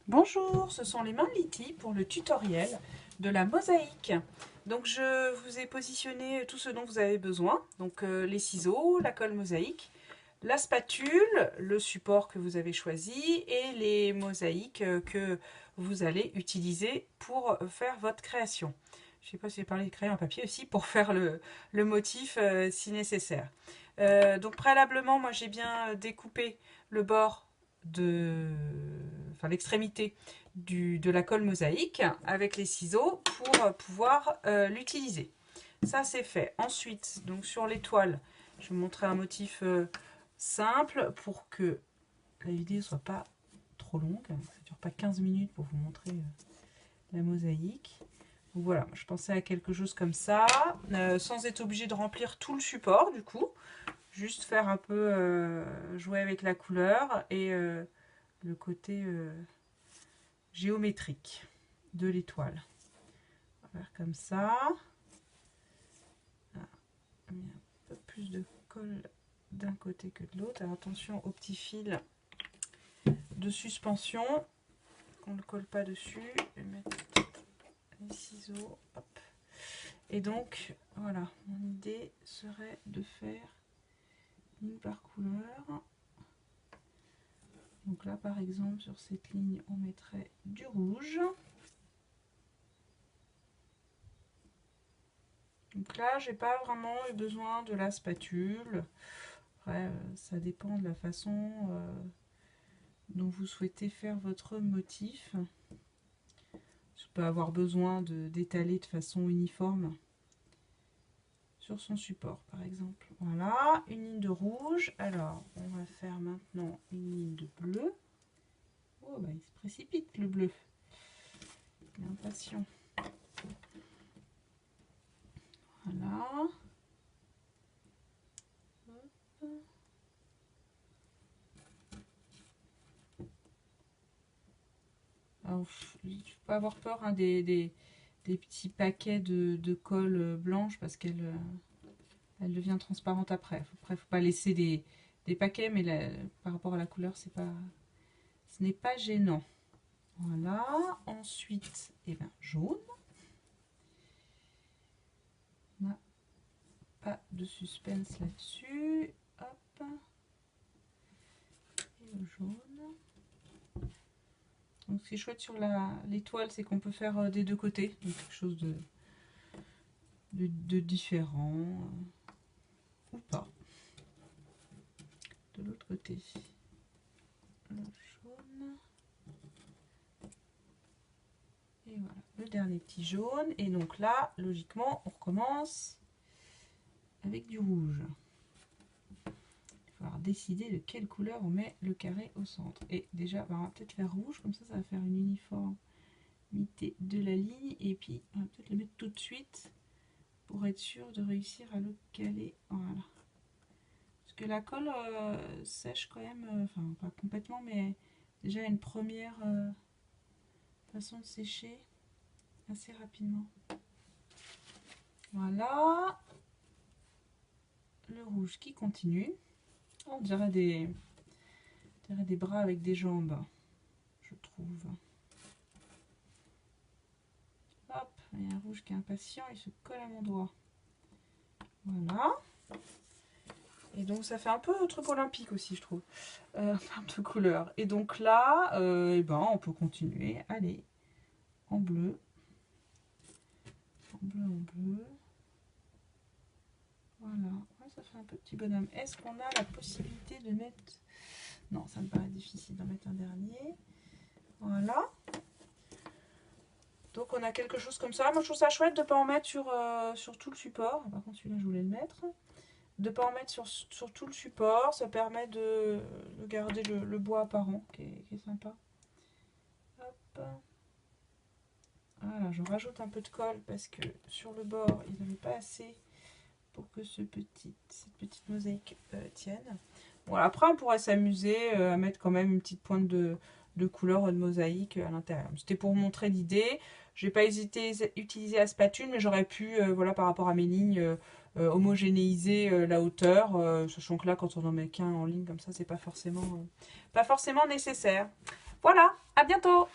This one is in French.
Bonjour, ce sont les mains de Lydie pour le tutoriel de la mosaïque. Donc je vous ai positionné tout ce dont vous avez besoin. Donc les ciseaux, la colle mosaïque, la spatule, le support que vous avez choisi et les mosaïques que vous allez utiliser pour faire votre création. Je ne sais pas si j'ai parlé de crayon à papier aussi pour faire le motif si nécessaire. Donc préalablement, moi j'ai bien découpé le bord de, enfin l'extrémité de la colle mosaïque avec les ciseaux pour pouvoir l'utiliser. Ça c'est fait. Ensuite, donc sur l'étoile, je vais vous montrer un motif simple pour que la vidéo soit pas trop longue. Ça ne dure pas 15 minutes pour vous montrer la mosaïque. Donc voilà, je pensais à quelque chose comme ça, sans être obligé de remplir tout le support du coup. Juste faire un peu jouer avec la couleur et le côté géométrique de l'étoile. On va faire comme ça. Voilà. On met un peu plus de colle d'un côté que de l'autre. Alors attention aux petits fils de suspension, qu'on ne colle pas dessus. Je vais mettre les ciseaux. Hop. Et donc, voilà, mon idée serait de faire ligne par couleur. Donc là, par exemple, sur cette ligne, on mettrait du rouge. Donc là, j'ai pas vraiment eu besoin de la spatule. Après, ça dépend de la façon dont vous souhaitez faire votre motif. Je peux avoir besoin d'étaler de façon uniforme sur son support, par exemple. Voilà, une ligne de rouge. Alors, on va faire maintenant une ligne de bleu. Oh, bah, il se précipite, le bleu. Il est impatient. Voilà. Hop. Alors, il ne faut pas avoir peur hein, des petits paquets de colle blanche parce qu'elle elle devient transparente après. Après, faut pas laisser des paquets, mais par rapport à la couleur, ce n'est pas gênant. Voilà. Ensuite, eh ben, jaune. On n'a pas de suspense là-dessus. Hop. Et le jaune. Donc, ce qui est chouette sur l'étoile, c'est qu'on peut faire des deux côtés. Donc, quelque chose de différent. Ou pas. De l'autre côté. Le jaune. Et voilà, le dernier petit jaune. Et donc là, logiquement, on recommence avec du rouge. Il va falloir décider de quelle couleur on met le carré au centre. Et déjà, on va peut-être faire rouge, comme ça va faire une uniformité de la ligne. Et puis, on va peut-être le mettre tout de suite pour être sûr de réussir à le caler. Voilà. Parce que la colle sèche quand même, enfin pas complètement, mais déjà une première façon de sécher assez rapidement. Voilà. Le rouge qui continue. On dirait des bras avec des jambes, je trouve. Hop, il y a un rouge qui est impatient, il se colle à mon doigt. Voilà. Et donc ça fait un peu truc olympique aussi, je trouve. En termes de couleur. Et donc là, eh ben, on peut continuer. Allez, en bleu. En bleu, en bleu. Voilà. Ouais, ça fait un petit bonhomme. Est-ce qu'on a la possibilité de mettre... Non, ça me paraît difficile d'en mettre un dernier. Voilà. Donc on a quelque chose comme ça. Moi je trouve ça chouette de ne pas en mettre sur tout le support. Par contre celui-là je voulais le mettre. De ne pas en mettre sur tout le support. Ça permet de garder le bois apparent qui est sympa. Hop. Voilà, je rajoute un peu de colle parce que sur le bord il n'y avait pas assez pour que cette petite mosaïque tienne. Bon, après on pourrait s'amuser à mettre quand même une petite pointe de couleur de mosaïque à l'intérieur. C'était pour montrer l'idée. Je n'ai pas hésité à utiliser la spatule, mais j'aurais pu, voilà, par rapport à mes lignes, homogénéiser la hauteur, sachant que là, quand on en met qu'un en ligne comme ça, c'est pas forcément nécessaire. Voilà, à bientôt!